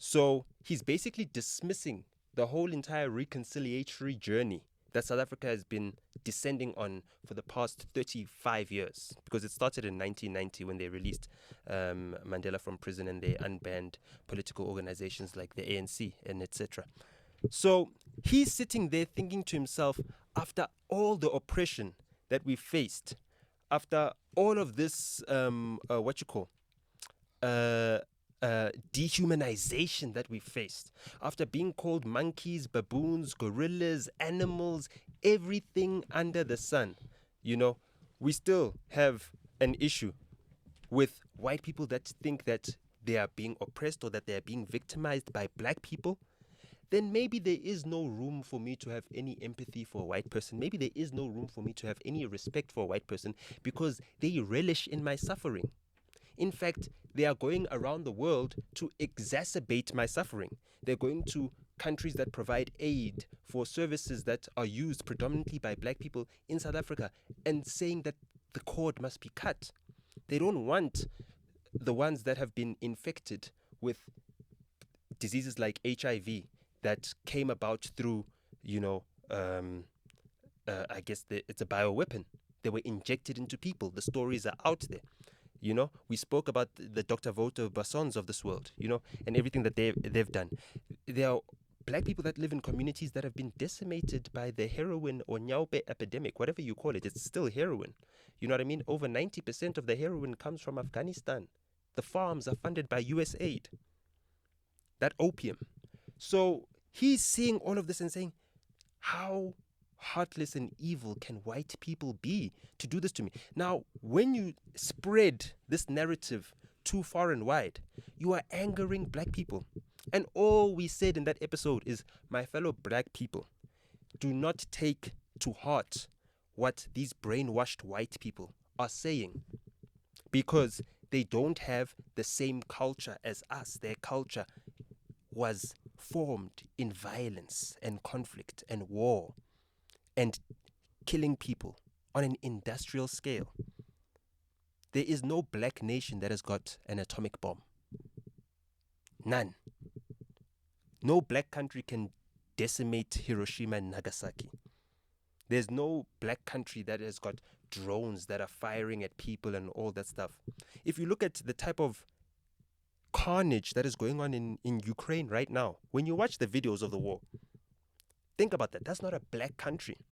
So he's basically dismissing the whole entire reconciliatory journey that South Africa has been descending on for the past 35 years, because it started in 1990 when they released Mandela from prison and they unbanned political organizations like the ANC and etc. So he's sitting there thinking to himself, after all the oppression that we faced, after all of this, uh, dehumanization that we faced, after being called monkeys, baboons, gorillas, animals, everything under the sun, you know, we still have an issue with white people that think that they are being oppressed or that they are being victimized by black people. Then maybe there is no room for me to have any empathy for a white person. Maybe there is no room for me to have any respect for a white person because they relish in my suffering. In fact, they are going around the world to exacerbate my suffering. They're going to countries that provide aid for services that are used predominantly by black people in South Africa and saying that the cord must be cut. They don't want the ones that have been infected with diseases like HIV that came about through, you know, I guess it's a bioweapon. They were injected into people. The stories are out there. You know, we spoke about the Dr. Voto Bassons of this world, you know, and everything that they've done. There are black people that live in communities that have been decimated by the heroin or nyaupe epidemic, whatever you call it. It's still heroin. You know what I mean? Over 90% of the heroin comes from Afghanistan. The farms are funded by US aid. That opium. So he's seeing all of this and saying, how heartless and evil can white people be to do this to me? Now, when you spread this narrative too far and wide, you are angering black people. And all we said in that episode is, my fellow black people, do not take to heart what these brainwashed white people are saying, because they don't have the same culture as us. Their culture was formed in violence and conflict and war and killing people on an industrial scale. There is no black nation that has got an atomic bomb. None. No black country can decimate Hiroshima and Nagasaki. There's no black country that has got drones that are firing at people and all that stuff. If you look at the type of carnage that is going on in Ukraine right now, when you watch the videos of the war, think about that. That's not a black country.